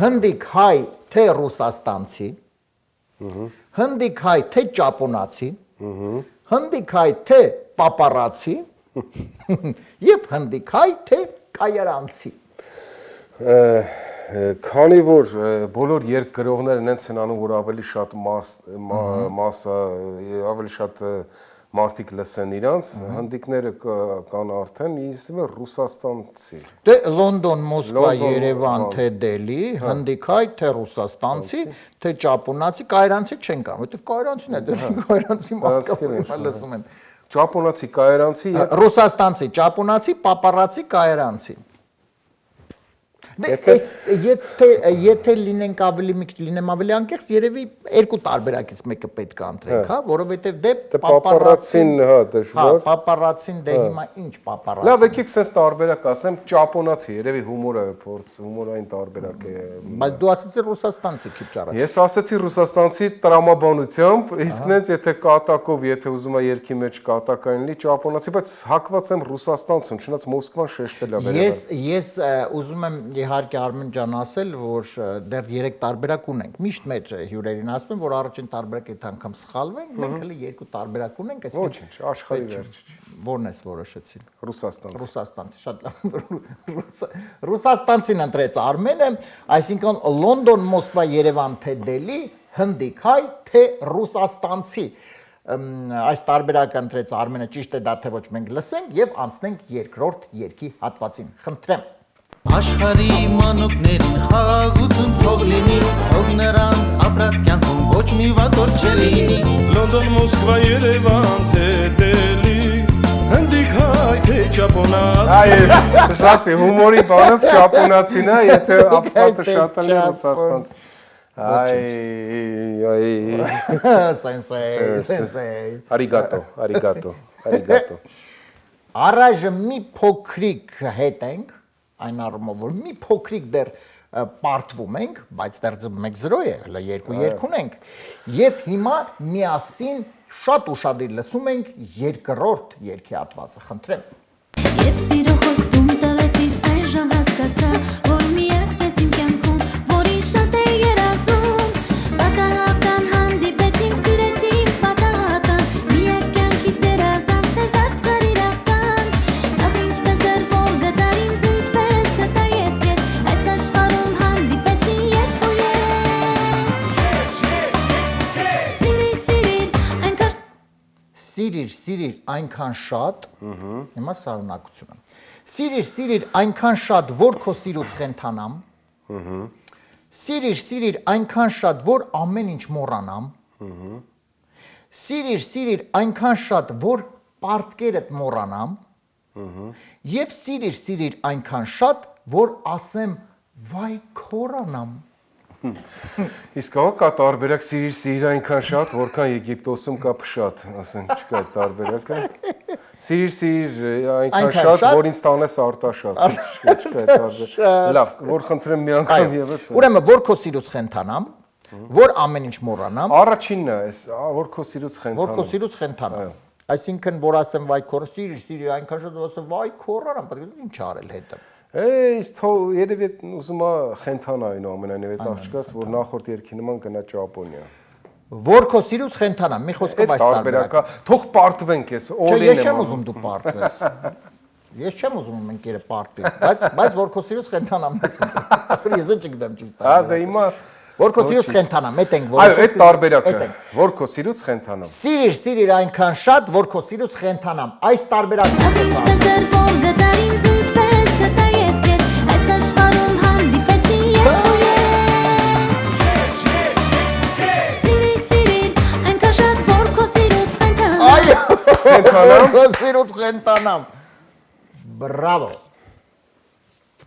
հնդիկ հայ, թե ռուսաստանցի, հնդիկ հայ, թե ճապոնացի, հնդիկ հայ, թե պապարացի եւ հնդիկ հայ, թե կայարանցի։ Քանի որ բոլոր երկգրողներն են ցնանում, որ ավելի շատ մասը ավելի շատ մարդիկ լսեն իրանց, հնդիկները կան արդեն, իսկը ռուսաստանցի։ Դե Լոնդոն, Մոսկվա, Երևան, թե Դելհի, հնդիկ հայ, թե ռուսաստանցի, թե ճապոնացի, կայարանցի չեն կան, որովհետև կայարանցին է, դեռ կայարանցի մարդիկ լսում են։ Ճապոնացի, կայարանցի եւ ռուսաստանցի, ճապոնացի, պապարացի, կայարանցի։ Եթե լինենք ավելի մի քիչ լինեմ ավելի անկեղծ, երևի երկու տարբերակից մեկը պետք է ընտրենք, հա, որովհետև դե պապարացին, հա, դժվար։ Հա, պապարացին դե հիմա ինչ պապարացին։ Լավ, եկեք sense տարբերակ ասեմ, ճապոնացի, երևի հումորը փորձ, հումորային տարբերակ է։ Բայց դու ասացի ռուսաստանցի քիչ առաջ։ Ես ասացի ռուսաստանցի տրամաբանությամբ, իսկ նենց եթե կատակով, եթե ուզում է երկի մեջ կատակային լի ճապոնացի, բայց հակված եմ ռուսաստանցում, չնայած Մոսկվան շեշտել է վերևը։ Ես ուզում եմ իհարկե Արմեն ջան ասել, որ դեռ 3 տարբերակ ունենք։ Միշտ մեր հյուրերին ասում եմ, որ առաջին տարբերակը այդ անգամ սխալվենք, մենք հələ 2 տարբերակ ունենք, այսինքն Ոչինչ, աշխարհի վերջ։ Որն ես որոշեցին։ Ռուսաստան։ Ռուսաստանցի, շատ լավ։ Ռուսաստանցին ընտրեց Արմենը, այսինքն Լոնդոն, Մոսկվա, Երևան, թե Դելհի, հնդիկ հայ, թե ռուսաստանցի։ Այս տարբերակը ընտրեց Արմենը, ճիշտ է դա թե ոչ մենք լսենք եւ անցնենք երկրորդ երգի հատվածին։ Խնդրեմ։ Աշխարհի մանուկներին խաղաղություն թող լինի, թող նրանց ապրած կյանքում ոչ մի վատ օր չլինի։ Լոնդոն, Մոսկվա, Երևան, թե Դելհի, հնդիկ հայ, թե ճապոնացի։ Այ, ասի հումորի բանը ճապոնացին է, եթե ապտը շատ է ռուսաստանց։ Այ, Սենսեյ։ Արիգատո։ Առայժմ մի փոքրիկ հետ ենք, այն առումով որ մի փոքրիկ դեռ պարտվում ենք, բայց դեռ 1-0 է, հələ 2 երգ ունենք, եւ հիմա միասին շատ ուշադիր լսում ենք երկրորդ երգի հատվածը, խնդրեմ։ Եվ սիրո խոստում տվեցիր այժմ հասկացա, որ միակ պես իմ կյանքում, որի շատ է երազում, պատահական հանդիպեցինք, սիրեցինք պատահական, միակ կյանքի սերազան, պես դարձար իրական, ախ ինչպես էր որ գտար ինձ ու ինչպես գտա ես քեզ, այս աշխարհում հանդիպեցին երբ ու ես, Սիրիր այնքան շատ, հիմա սարունակությունը։ Սիրիր այնքան շատ, որ քո սիրուց խենթանամ։ Սիրիր այնքան շատ, որ ամեն ինչ մոռանամ։ Սիրիր այնքան շատ, որ պարտքերդ մոռանամ։ Եվ սիրիր այնքան շատ, որ ասեմ վայ քորանամ։ Իսկ կա տարբերակ սիրիր այնքան շատ, որքան Եգիպտոսում կա փշատ, ասենք չկա այդ տարբերակը։ Սիրիր այնքան շատ, որ ինձ տանես արտաշատ։ Չկա այդ տարբերակ։ Լավ, որ խնդրեմ մի անգամ եւս։ Ուրեմն որ քո սիրուց խենթանամ, որ ամեն ինչ մոռանամ։ Առաջինն է, այս որ քո սիրուց խենթանամ։ Որ քո սիրուց խենթանամ։ Այսինքն որ ասեմ վայ քոր, սիրիր այնքան շատ, որ ասեմ վայ քորանամ, պետք է ինչ արել հետը։ Էս երևի ուզում է խենթանա այն ամենայնիվ այդ աղջկաց, որ նախորդ երկի նման գնա Ճապոնիա։ Որ քո սիրուց խենթանամ, մի խոսքով այս տարբերակը, թող պարտվենք ես, օրին եմ։ Ես չեմ ուզում դու պարտվես։ Ես չեմ ուզում մենք երբ պարտվի, բայց որ քո սիրուց խենթանամ ես ընտրում։ Ես չգիտեմ ճիշտ։ Հա, դե հիմա որ քո սիրուց խենթանամ, այդ ենք որոշեցինք։ Այո, այդ տարբերակը, որ քո սիրուց խենթանամ։ Սիրիր այնքան շատ, որ քո սիրուց խենթանամ։ Այս տարբերակը։ ախ ինչպես էր որ գտար ինձ ու ինչպես գտա ես քեզ, այս աշխարհում հանդիպեցին երբ ու ես, սիրիր այնքան շատ, որ քո սիրուց խենթանամ։ Այո, քո սիրուց խենթանամ։ Բրավո։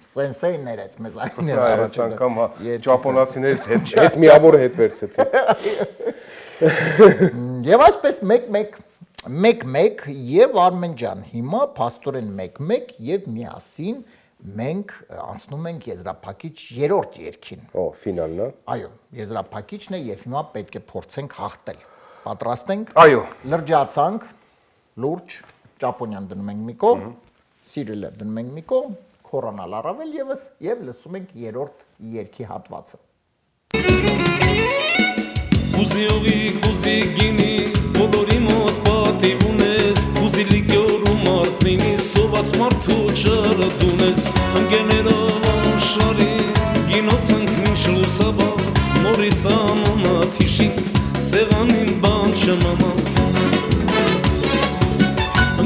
Սենսեյ ներեց մեզ այն այս անգամ ճապոնացիներից հետ միավորը հետ վերցեցին։ Եվ այսպես 1-1 եւ Արմեն ջան, հիմա փաստորեն 1-1 եւ միասին մենք անցնում ենք եզրափակիչ երրորդ երգին։ Օ, ֆինալն է։ Այո, եզրափակիչն է եւ հիմա պետք է փորձենք հաղթել։ Պատրաստ ենք։ Այո։ Լրջացանք, լուրջ, ճապոնիան դնում ենք մի կողմ, Սիրիլը դնում ենք մի կողմ, քորանալ առավել եւս եւ լսում ենք երրորդ երգի հատվածը։ Կուզիողի կուզի գինի, բոլորի մոտ պատիվ ունես, կուզի լիգյոր ու մարդնինի, սոված մարդու ճարը դունես, ընգեներով ամուշարի, գինոց ընքմինչ լուսաբաց, նորից անոնատ հիշիկ, սեղանին բան չմամած։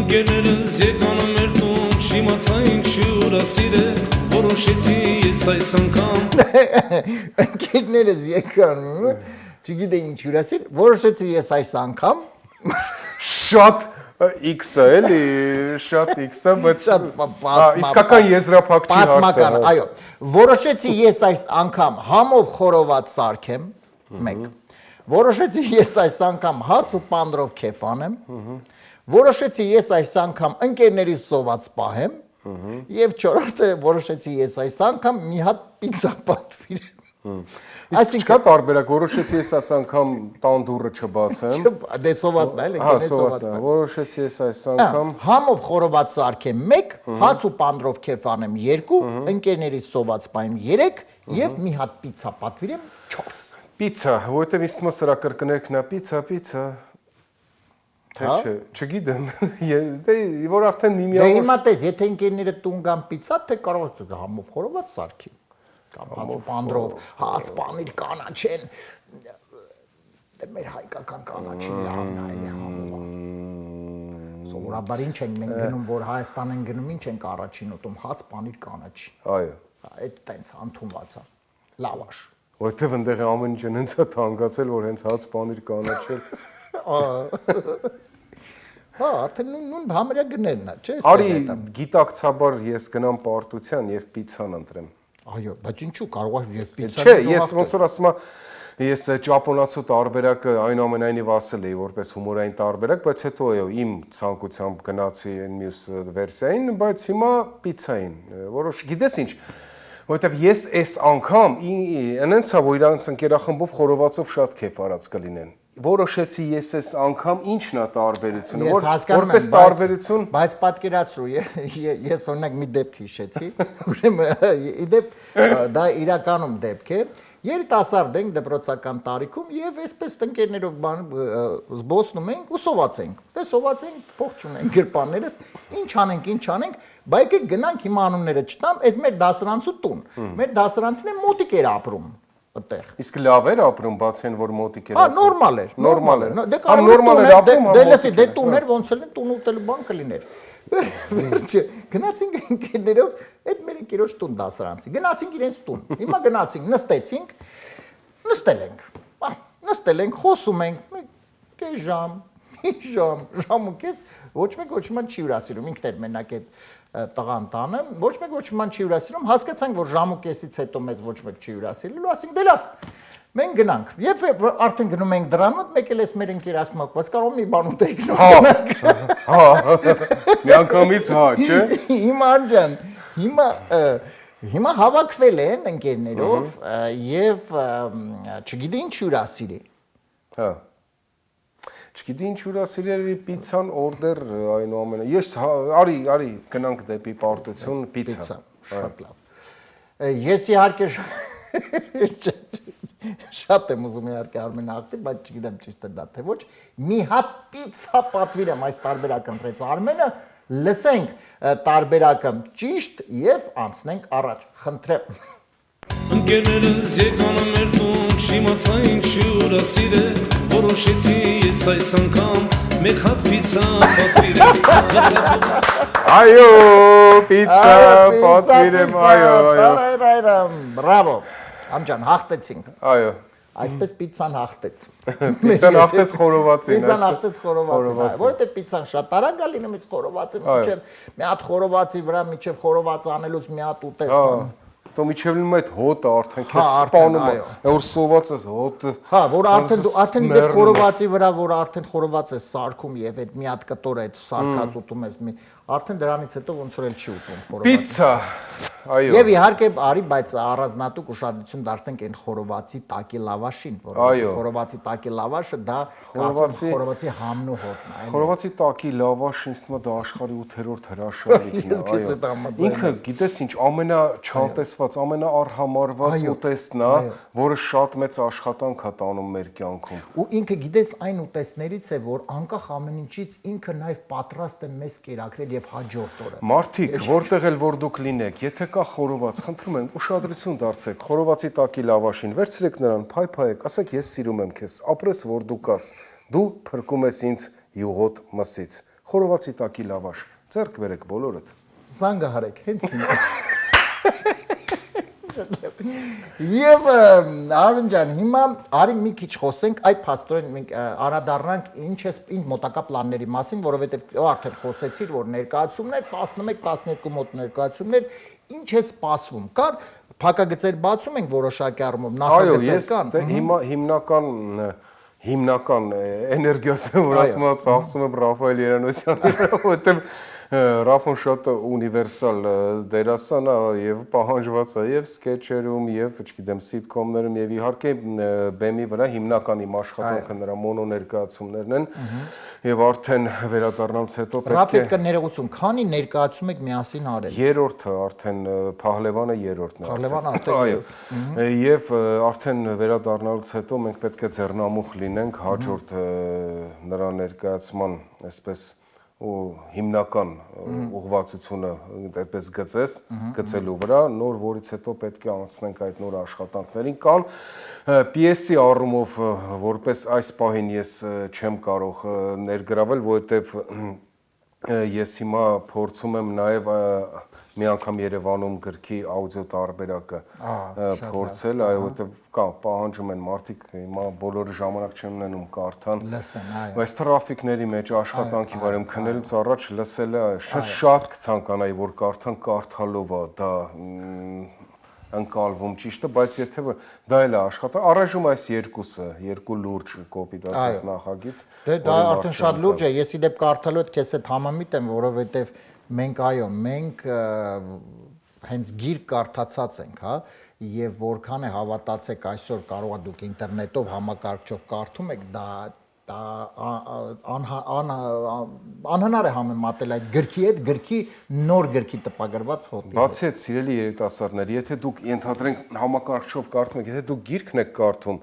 Ընկերներս եկան մեր տուն, չիմացա ինչուր ասիր է, որոշեցի ես այս անգամ։ Ընկերներս եկան, չգիտեի ինչ հյուրասիր, որոշեցի ես այս անգամ շատ X-ը էլի, շատ X-ը, բայց իսկական եզրափակչի հարցը։ Պատմական, այո։ Որոշեցի ես այս անգամ համով խորոված սարքեմ, 1։ Որոշեցի ես այս անգամ հաց ու պանդրով քեֆ անեմ, որոշեցի ես այս անգամ ընկերներիս սոված պահեմ, եւ 4-րդը որոշեցի ես այս անգամ մի հատ պիցա պատվիրեմ։ Իսկ չկա տարբերակ, որոշեցի ես այս անգամ տան դուռը չբացեմ։ Դե սովածն այլ Հա, սովածն է, որոշեցի ես այս անգամ։ Համով խորոված սարքեմ 1, հաց ու պանդրով քեֆ անեմ 2, ընկերներից սոված պայեմ 3 եւ մի հատ պիցա պատվիրեմ 4։ Պիցա, որովհետեւ ինձ թվում է սրա կրկներքն է պիցա։ Թե չէ, չգիտեմ։ Դե որ արդեն Դե միմիավոր հիմա տես, եթե ընկերները տուն գան պիցա, թե կարող ես համով խորոված սարքի։ Կամ հաց ու պանդրով, հաց, պանիր, կանաչեն։ Դե մեր հայկական կանաչին լավն է համով։ Սովորաբար ինչ ենք մենք գնում, որ Հայաստան են գնում, ինչ ենք առաջին ուտում, հաց, պանիր, կանաչի։ Այո։ Այդ տենց ընդունված է։ Լավաշ։ Որտեվ ընդեղ ամեն ինչ հենց է թանկացել, որ հենց հաց պանիր կանաչել։ Հա, արդեն նույն համարյա գներն է, չէ՞։ Արի գիտակցաբար ես գնամ պարտության եւ պիցան ընտրեմ։ Այո, բայց ինչու կարող է եւ պիցա։ Չէ, ես ոնց որ ասում եմ, ես ճապոնացու տարբերակը այնուամենայնիվ ասել էի որպես հումորային տարբերակ, բայց հետո այո, իմ ցանկությամբ գնացի այն մյուս վերսիային, բայց հիմա պիցային։ Որոշ գիտես ինչ, որովհետեւ ես այս անգամ այնց է որ իրանց ընկերախմբով խորովածով շատ քեֆ արած կլինեն։ Որոշեցի ես այս անգամ ինչն է տարբերությունը, որպես տարբերություն, բայց պատկերացրու, ես օրինակ մի դեպք հիշեցի, ուրեմն իդեպ դա իրականում դեպք է, երիտասարդ ենք դպրոցական տարիքում եւ այսպես ընկերներով զբոսնում ենք ու սովածենք։ Դե սովածենք, փող չունենք գրպաններս, ինչ անենք, բայց եկեք գնանք հիմա անունները չտամ, այս մեր դասարանցու տուն։ Մեր դասարանցին է մոտիկ էր ապրում այդտեղ։ Իսկ լավ էր ապրում, բացի այն որ մոտիկ էր։ Հա, նորմալ էր։ Դե նորմալ էր ապրում, դե լսի, դե տուներ ոնց էլ տուն ուտելու բան կլիներ։ Վերջը գնացինք ընկերներով, այդ մեր ընկերոջ տուն դասարանցի։ Գնացինք իրենց տուն։ Հիմա գնացինք, նստեցինք, նստել ենք, խոսում ենք, կես ժամ ու կես, ոչ մեկ չի հյուրասիրում, ինքն էր մենակ այդ տղան տանը, ոչ մեկ չի հյուրասիրում, հասկացանք, որ ժամ ու կեսից հետո մեզ ոչ մեկ չի հյուրասիրելու, ասենք դե լավ, մենք գնանք, եւ արդեն գնում ենք դրան մոտ, մեկ էլ էս մեր ընկեր ասում է, բայց կարող մի բան ուտենք նորմալ։ Հա, միանգամից հա, չէ։ Հիմա ջան, հիմա հավաքվել են ընկերներով եւ չգիտի ինչ հյուրասիրի։ Հա։ Չգիտի ինչ հյուրասիրելի պիցան օրդեր այնուամենայնիվ։ Ես արի գնանք դեպի պարտություն պիցա։ Շատ լավ։ Ես իհարկե շատ եմ ուզում իհարկե Արմենը ակտիվ, բայց չգիտեմ ճիշտ է դա թե ոչ։ Մի հատ պիցա պատվիրեմ այս տարբերակը ընտրեց Արմենը, լսենք տարբերակը ճիշտ եւ անցնենք առաջ։ Խնդրեմ։ Ընկերներս եկան մեր տուն, չիմացա ինչ հյուրասիր է, որոշեցի ես այս անգամ մեկ հատ պիցա պատվիրեմ։ Այո, պիցա պատվիրեմ, այո։ Բրավո։ Անջան, հաղթեցինք։ Այո։ Այսպես պիցան հաղթեց։ Պիցան հաղթեց խորովածին։ Պիցան հաղթեց խորովածին, որովհետև պիցան շատ արագ է լինում, իսկ խորովածը մինչև մի հատ խորովածի վրա մինչև խորոված անելուց մի հատ ուտես բան։ Դու միջև լինում այդ հոտը արդեն քեզ սպանում է, որ սոված ես հոտը։ Հա, որ արդեն իդեպ խորովածի վրա, որ արդեն խորոված է սարքում եւ այդ մի հատ կտոր այդ սարքած ուտում ես մի, արդեն դրանից հետո ոնց որ էլ չի ուտում խորոված։ Պիցա։ Այո։ Եվ իհարկե արի, բայց առանձնատուկ ուշադրություն դարձնենք այն խորովածի տակի լավաշին, որովհետեւ խորովածի տակի լավաշը դա խորովածի համն ու հոտն է։ Խորովածի տակի լավաշը ինձ թվում է դա աշխարհի 8-րդ հրաշալիքն է, այո։ Ինքը գիտես ինչ, ամենաչանտեսված, ամենաարհամարված ուտեստն է, որը շատ մեծ աշխատանք է տանում մեր կյանքում։ Ու ինքը գիտես այն ուտեստներից է, որ անկախ ամեն ինչից ինքը նաև պատրաստ է մեզ կերակրել եւ հաջորդ օրը։ Մարդիկ, որտեղ էլ որ դուք լինեք, եթե կա խորոված, խնդրում եմ, ուշադրություն դարձեք խորովածի տակի լավաշին, վերցրեք նրան, փայփայեք, ասեք ես սիրում եմ քեզ, ապրես որ դու կաս, դու փրկում ես ինձ յուղոտ մսից։ Խորովածի տակի լավաշ, ձեռք բերեք բոլորդ։ Զանգահարեք, հենց հիմա։ Եվ Արմեն ջան, հիմա արի մի քիչ խոսենք, այդ փաստորեն մենք անդրադառնանք ինչ մոտակա պլանների մասին, որովհետև արդեն խոսեցիր, որ ներկայացումներ 11-12 մոտ ներկայացումներ, ինչ է սպասվում։ Կար փակագծեր բացում ենք որոշակի առումով, նախագծեր կան։ Այո, հիմնական էներգիասը, որ ասում եմ, ծախսում եմ Ռաֆայել Երանոսյանը, որովհետև Ռաֆոն շատ ունիվերսալ դերասան է եւ պահանջված է եւ սկեչերում եւ չգիտեմ սիտկոմներում եւ իհարկե բեմի վրա հիմնական իմ աշխատանքը նրա մոնո ներկայացումներն են եւ արդեն վերադառնալուց հետո պետք է Ռաֆիկը ներողություն, քանի ներկայացում եք միասին արել։ Երրորդը արդեն Փահլևանը երրորդն է։ Փահլևանը արդեն այո։ Եվ արդեն վերադառնալուց հետո մենք պետք է ձեռնամուխ լինենք հաջորդ նրա ներկայացման, այսպես ու հիմնական ուղղվածությունը այդպես գծելու վրա նոր որից հետո պետք է անցնենք այդ նոր աշխատանքներին կան պիեսի առումով որպես այս պահին ես չեմ կարող ներգրավել որովհետև ես հիմա փորձում եմ նաև մի անգամ Երևանում գրքի աուդիո տարբերակը փորձել, այո, որովհետև կա պահանջում են մարդիկ հիմա բոլորը ժամանակ չեն ունենում կարդան։ Լսեն, այո։ Բայց տրաֆիկների մեջ աշխատանքի վարեմ քնելուց առաջ լսելը շատ կցանկանայի որ կարդան կարդալով է դա ընկալվում ճիշտ է, բայց եթե դա էլ է աշխատա, առայժմ այս երկու լուրջ կոպիտ ասած նախագիծ։ Դե դա արդեն շատ լուրջ է, ես իդեպ կարդալու հետ քեզ հետ համամիտ եմ, որովհետև մենք հենց գիրք կարդացած ենք, հա, եւ որքան է հավատացեք այսօր կարող եք դուք ինտերնետով համակարգչով կարդում եք, դա անհնար է համեմատել այդ գրքի հետ, գրքի նոր գրքի տպագրված հոտի։ Բացի այդ, սիրելի երիտասարդներ, եթե դուք ենթադրենք համակարգչով կարդում եք, եթե դուք գիրքն եք կարդում,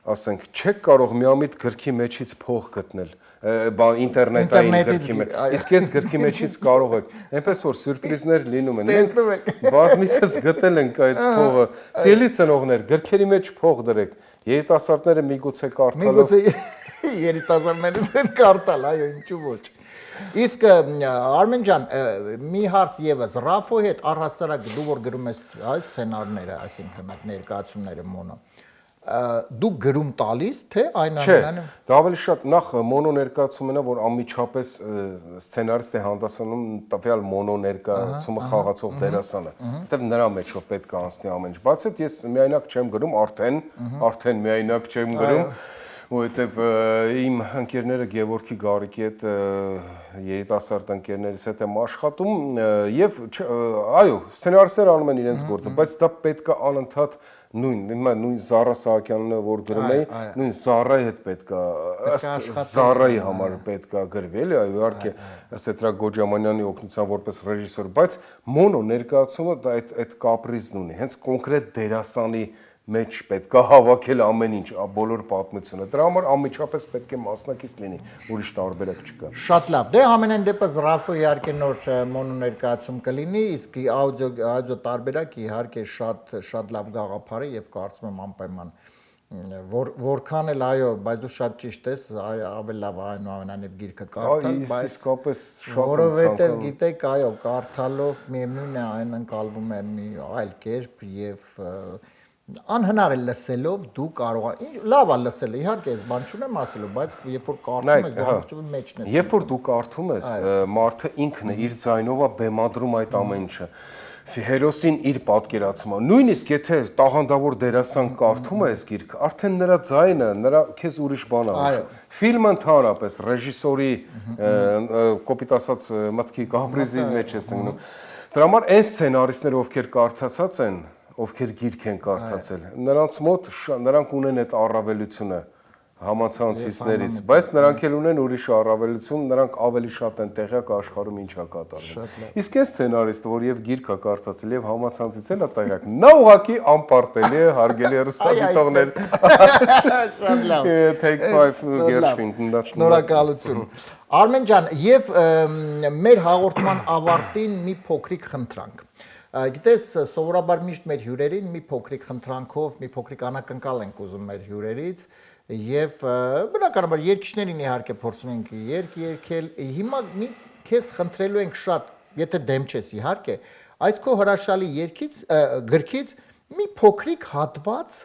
ասենք, չեք կարող միամիտ գրքի մեջից փող գտնել, ինտերնետային գրքի մեջ, իսկ ես գրքի մեջից կարող եք, այնպես որ սյուրպրիզներ լինում են, մենք բազմիցս գտել ենք այդ փողը, սիրելի ծնողներ, գրքերի մեջ փող դրեք, երիտասարդները միգուցե կարդալով երիտասարդները կարդալ, այո, ինչու ոչ։ Իսկ Արմեն ջան, մի հարց եւս, Ռաֆո հետ առհասարակ դու որ գրում ես այս սցենարները, այսինքն այդ ներկայացումները մոնո, դու գրում տալիս, թե այն ամենը։ Դա ավելի շատ նախ մոնո ներկայացումն է, որ անմիջապես սցենարիստ է հանդիսանում տվյալ մոնո ներկայացումը խաղացող դերասանը, որտեղ նրա մեջով պետք է անցնի ամեն ինչ։ Բացի այդ ես միայնակ չեմ գրում, արդեն միայնակ չեմ գրում, որովհետև իմ ընկերները Գևորգի Գարիկի հետ երիտասարդ ընկերներիս հետ եմ աշխատում եւ այո, սցենարիստները անում են իրենց գործը, բայց դա պետք է անընդհատ նույն Զարա Սահակյանն որ գրում էի, նույն Զարայի հետ պետք է Զարայի համար պետք է գրվել, այո, իհարկե Սետրակ Գոջամանյանի օգնությամբ որպես ռեժիսոր, բայց մոնո ներկայացումը դա այդ կապրիզն ունի, հենց կոնկրետ դերասանի մեջ պետք է հավաքել ամեն ինչ, բոլոր պատմությունը։ Դրա համար անմիջապես պետք է մասնակից լինի, ուրիշ տարբերակ չկա։ Շատ լավ։ Դե ամենայն դեպս Ռաֆո իհարկե նոր մոնո ներկայացում կլինի, իսկ աուդիո տարբերակ իհարկե շատ լավ գաղափար է եւ կարծում եմ անպայման որքան էլ այո, բայց դու շատ ճիշտ ես, ավելի լավ այնուամենայնիվ գիրքը կարդալ, բայց իսկապես շատ որովհետեւ գիտեք, այո, կարդալով միևնույն է այն ընկալվում է մի այլ կերպ եւ անհնար է լսելով դու կարող ես լավ է լսել իհարկե ես բան չունեմ ասելու բայց երբ որ կարդում ես դու ամբողջովին մեջն ես երբ որ դու կարդում ես մարդը ինքն է իր ձայնով է բեմադրում այդ ամեն ինչը հերոսին իր պատկերացումը նույնիսկ եթե տաղանդավոր դերասան կարդում է այս գիրքը արդեն նրա ձայնը նրա քեզ ուրիշ բան է ֆիլմը ընդհանրապես ռեժիսորի կոպիտ ասած մտքի կապրիզի մեջ է ընկնում դրա համար այն սցենարիստները ովքեր կարդացած են ովքեր գիրք են կարդացել, նրանց մոտ նրանք ունեն այդ առավելությունը համացանցիցներից, բայց նրանք էլ ունեն ուրիշ առավելություն, նրանք ավելի շատ են տեղյակ աշխարհում ինչ է կատարվում։ Իսկ այս սցենարիստը, որ եւ գիրք է կարդացել եւ համացանցից էլ է տեղյակ, նա ուղղակի անպարտելի է, հարգելի հեռուստադիտողներ։ Շատ լավ։ Take 5 Gershwin, շնորհակալություն։ Արմեն ջան, եւ մեր հաղորդման ավարտին մի փոքրիկ խնդրանք։ Գիտես, սովորաբար միշտ մեր հյուրերին մի փոքրիկ խնդրանքով, մի փոքրիկ անակնկալ ենք ուզում մեր հյուրերից եւ բնականաբար երկիշներին իհարկե փորձում ենք երկել հիմա մի քեզ խնդրելու ենք շատ, եթե դեմ չես իհարկե, այս քո հրաշալի գրքից մի փոքրիկ հատված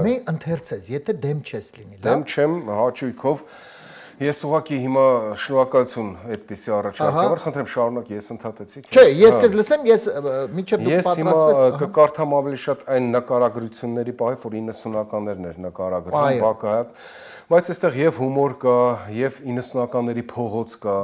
մի ընթերցես, եթե դեմ չես լինի, լավ։ Դեմ չեմ, հաճույքով Ես ուղղակի հիմա շնորհակալություն այդպեսի առաջարկաբար, խնդրեմ շարունակ ես ընդհատեցի։ Չէ, ես քեզ լսեմ, ես մինչև դու պատրաստվես։ Ես հիմա կկարդամ ավելի շատ այն նկարագրությունների պահի, որ 90-ականներն էր նկարագրվում, բակայած, Բայց այստեղ եւ հումոր կա, եւ 90-ականների փողոց կա,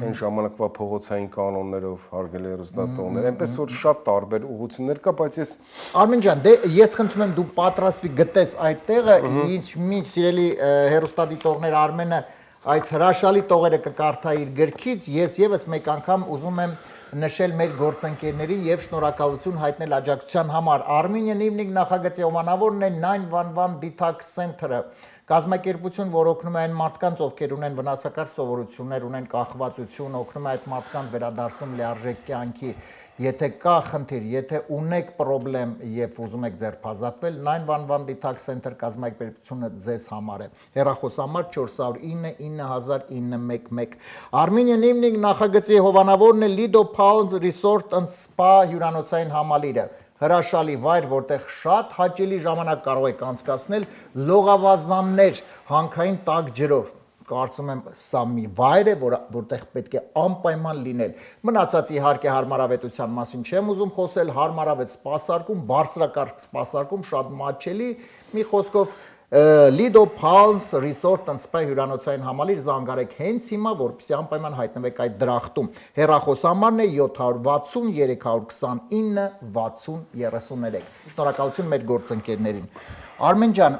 այն ժամանակվա փողոցային կանոններով հարգելի հեռուստատողներ, այնպես որ շատ տարբեր ուղղություններ կա, բայց ես Արմեն ջան, դե ես խնդրում եմ դու պատրաստվի գտես այդ տեղը, ինչ սիրելի հեռուստադիտողներ Արմենը այս հրաշալի տողերը կկարդա իր գրքից, ես եւս մեկ անգամ ուզում եմ նշել մեր գործընկերներին եւ շնորհակալություն հայտնել աջակցության համար։ Armenian Evening նախագծի հովանավորն է 911 Detox Center-ը, կազմակերպություն, որ օգնում է այն մարդկանց, ովքեր ունեն վնասակար սովորություններ, ունեն կախվածություն, օգնում է այդ մարդկանց վերադարձնում լիարժեք կյանքի։ Եթե կա խնդիր, եթե ունեք խնդրեմ եւ ուզում եք ձերբազատվել, 911 Detox Center կազմակերպությունը ձեզ համար է։ Հեռախոսահամար 409 9000 Armenian Evening նախագծի հովանավորն է Lido Palms Resort and Spa հյուրանոցային համալիրը։ Հրաշալի վայր, որտեղ շատ հաճելի ժամանակ կարող եք անցկացնել լողավազաններ հանքային տաք ջրով։ Կարծում եմ սա մի վայր է, որտեղ պետք է անպայման լինել։ Մնացած իհարկե հարմարավետության մասին չեմ ուզում խոսել, հարմարավետ սպասարկում, բարձրակարգ սպասարկում, շատ մատչելի, մի խոսքով Lido Palms Resort and Spa հյուրանոցային համալիր զանգարեք հենց հիմա, որպեսզի անպայման հայտնվեք այդ դրախտում։ Հեռախոսահամարն է 760 329 60 33։ Շնորհակալություն մեր գործընկերներին։ Արմեն ջան,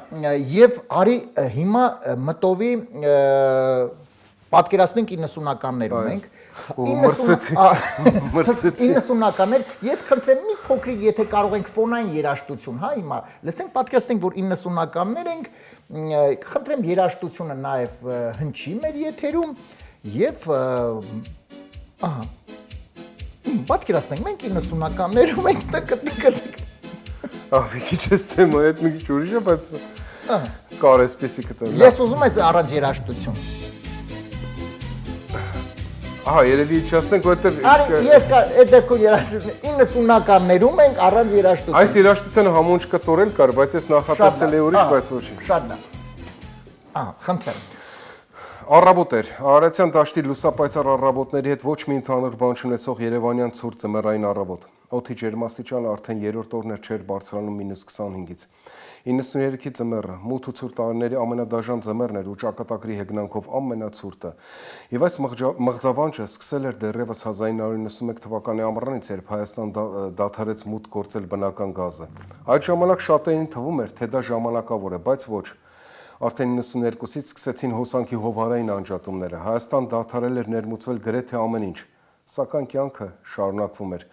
եւ արի հիմա մտովի պատկերացնենք 90-ականներում ենք։ մրսեցի 90-ականներ, ես խնդրեմ մի փոքրիկ, եթե կարող ենք ֆոնային երաժշտություն, հա, հիմա լսենք, պատկերացնենք, որ 90-ականներ ենք, խնդրեմ երաժշտությունը նաեւ հնչի մեր եթերում եւ ահա պատկերացնենք, մենք 90-ականներում ենք տկ Ահա քիչ էս թեմա, այդ մի քիչ ուրիշ է, բայց կար էսպիսի կտա։ Ես ուզում եմ առանց երաժշտություն։ Ահա, երևի իջացնենք, որտեղ Արի, ես այդ դեպքում երաժշտություն 90-ականներում ենք առանց երաժշտություն։ Այս երաժշտությունը համոնջ կտորել կար, բայց ես նախատեսել եմ ուրիշ, բայց ոչինչ։ Շատ լավ։ Ահա, խնդրեմ։ Առավոտ էր, Արարատյան դաշտի լուսապայծառ առավոտների հետ ոչ մի ընդհանուր բան չունեցող Երևանյան ցուրտ ձմեռային առավոտ։ Օդի ջերմաստիճանը արդեն երրորդ օրն էր չէր բարձրանում -25-ից։ 93-ի ձմեռը, մութ ու ցուրտ տարիների ամենադաժան ձմեռն էր ու ճակատագրի հեգնանքով ամենացուրտը։ Եվ այս մղձավանջը սկսել էր դեռևս 1991 թվականի ամռանից, երբ Հայաստան դադարեց մուտք գործել բնական գազը։ Այդ ժամանակ շատերին թվում էր, թե դա ժամանակավոր է, բայց ոչ։ Արդեն 92-ից սկսեցին հոսանքի հովհարային անջատումները։ Հայաստան դադարել էր ներմուծվել գրեթե ամեն ինչ, սակայն կյանքը շարունակվում էր։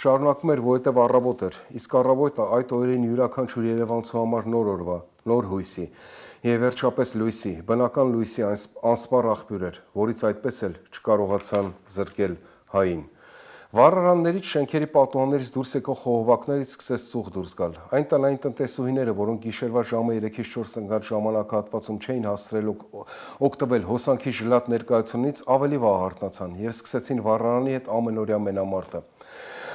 Շարունակվում էր, որովհետև առավոտ էր, իսկ առավոտը այդ օրերին յուրաքանչյուր երևանցու համար նոր օրվա, նոր հույսի եւ վերջապես լույսի, բնական լույսի անսպառ աղբյուր էր, որից այդպես էլ չկարողացան զրկել հային։ Վառարաններից, շենքերի պատուհաններից դուրս եկող խողովակներից սկսեց ծուխ դուրս գալ։ Այն տնային տնտեսուհիները, որոնք գիշերվա ժամը 3-ից 4 ընկած ժամանակահատվածում չէին հասցրել օգտվել հոսանքի ժլատ ներկայությունից, ավելի վաղ արթնացան եւ սկսեցին վառարանի հետ ամենօրյա մենամարտը։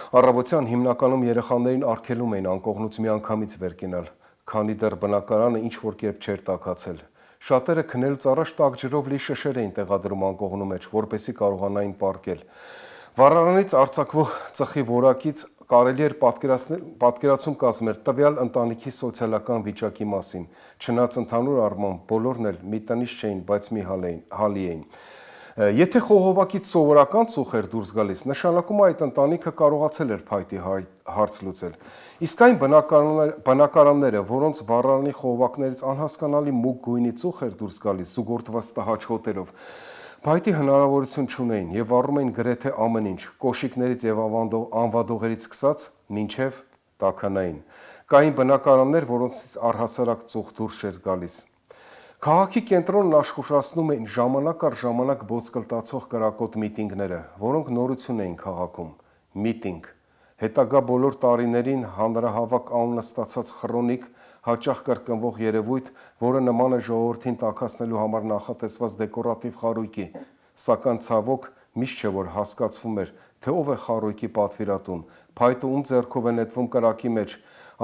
Առավոտյան հիմնականում երեխաներին արգելում էին անկողնուց միանգամից վեր կենալ, քանի դեռ բնակարանը ինչ-որ կերպ չէր տաքացել։ Շատերը քնելուց առաջ տաք ջրով լի շշեր էին տեղադրում անկողնու մեջ, որպեսզի կարողանային պառկել։ Վառարանից արձակվող ծխի որակից կարելի էր պատկերացում կազմել տվյալ ընտանիքի սոցիալական վիճակի մասին, չնայած ընդհանուր առմամբ բոլորն էլ մի տնից չէին, բայց մի հալի էին։ Եթե խողովակից սովորական ծուխ էր դուրս գալիս, նշանակում այդ ընտանիքը կարողացել էր փայտի հարց լուծել։ Իսկ այն բնակարանները, որոնց վառարանի խողովակներից անհասկանալի մուգ գույնի ծուխ էր դուրս գալիս զուգորդված տհաճ հոտերով, փայտի հնարավորություն չունեին եւ վառում էին գրեթե ամեն ինչ, կոշիկներից եւ անվադողերից սկսած մինչեւ տաքանային։ Կային բնակարաններ, որոնցից առհասարակ ծուխ դուրս չէր գալիս։ Քաղաքի կենտրոնն աշխուժացնում էին ժամանակ առ ժամանակ բոցկլտացող կրակոտ միտինգները, որոնք նորություն էին քաղաքում։ Միտինգ։ Հետագա բոլոր տարիներին հանրահավաք անունը ստացած խրոնիկ, հաճախ կրկնվող երևույթ, որը նման է ժողովրդին տաքացնելու համար նախատեսված դեկորատիվ խարույկի, սակայն ցավոք միշտ չէ որ հասկացվում էր, թե ով է խարույկի պատվիրատուն, փայտը ում ձեռքով է նետվում կրակի մեջ,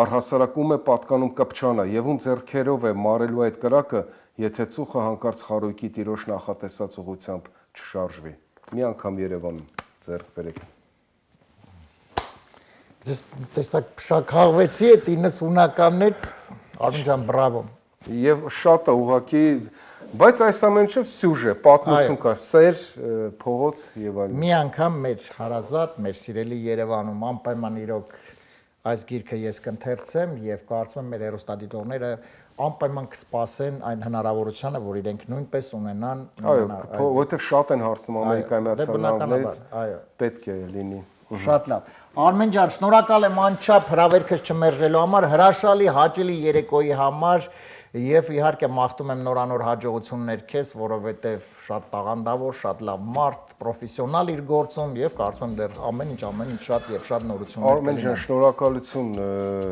առհասարակ ում է պատկանում կպչանը եւ ում ձեռքերով է մարելու այդ կրակը, եթե ծուխը հանկարծ խարույկի տիրոջ նախատեսած ուղղությամբ չշարժվի։ Մի անգամ Երևանում ձեռք բերեք։ Տեսակ փշաքաղվեցի այդ 90-ականներ, Արմեն ջան, բրավո։ Եվ շատ է ուղղակի Բայց այս ամենը չէ սյուժե, պատմություն կա, սեր, փողոց եւ այլն։ Մի անգամ մեր հարազատ, մեր սիրելի Երևանում անպայման իրոք այս գիրքը ես կընթերցեմ եւ կարծում եմ մեր հերոստատիտողները անպայման կսպասեն այն հնարավորությանը, որ իրենք նույնպես ունենան Այո, որովհետեւ շատ են հարցնում Ամերիկայի Միացյալ Նահանգներից, այո, պետք է լինի։ շատ լավ։ Արմեն ջան, շնորհակալ եմ անչափ հրավերքս չմերժելու համար, հրաշալի հաճելի երեկոյի համար եւ իհարկե մաղթում եմ նորանոր հաջողություններ քեզ, որովհետեւ շատ տաղանդավոր, շատ լավ մարդ, պրոֆեսիոնալ իր գործում եւ կարծում եմ դեռ ամեն ինչ շատ եւ շատ նորություններ Արմեն ջան, շնորհակալություն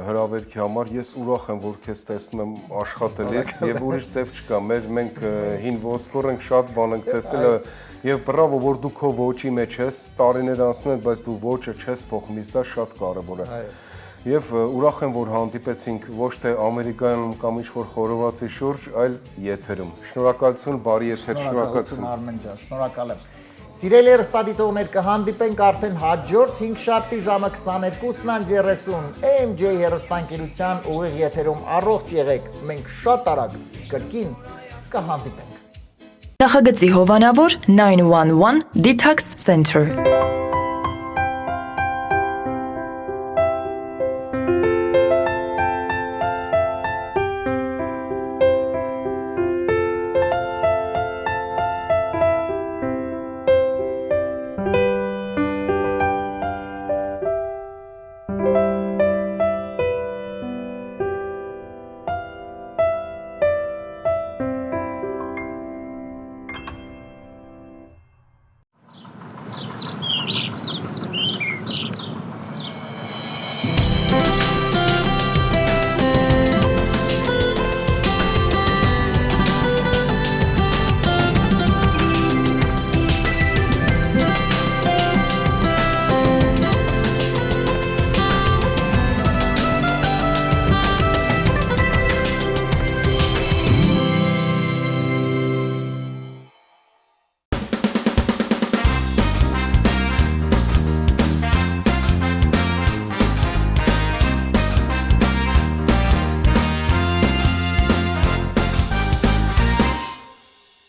հրավերքի համար։ Ես ուրախ եմ, որ քեզ տեսնում եմ աշխատելիս եւ ուրիշ ձև չկա։ Մենք հին ոսկոր ենք, շատ բան ենք տեսել եւ բրավո, որ դու քո ոճի մեջ ես, տարիներ անցնում են, բայց դու ոճը չես փոխում, դա շատ կարեւոր է։ Եվ ուրախ եմ, որ հանդիպեցինք ոչ թե Ամերիկայում կամ ինչ-որ խորովածի շուրջ, այլ եթերում։ Շնորհակալություն, բարի եթեր, շնորհակալություն Արմեն ջան, շնորհակալ եմ։ Սիրելի հեռուստադիտողներ, կհանդիպենք արդեն հաջորդ 5 շաբթի ժամը 22:30 AMJ հեռուստաընկերության ուղիղ եթերում առողջ եղեք։ Մենք շատ արագ կրկին կհանդիպենք։ Նախագծի հովանավոր 911 Detox Center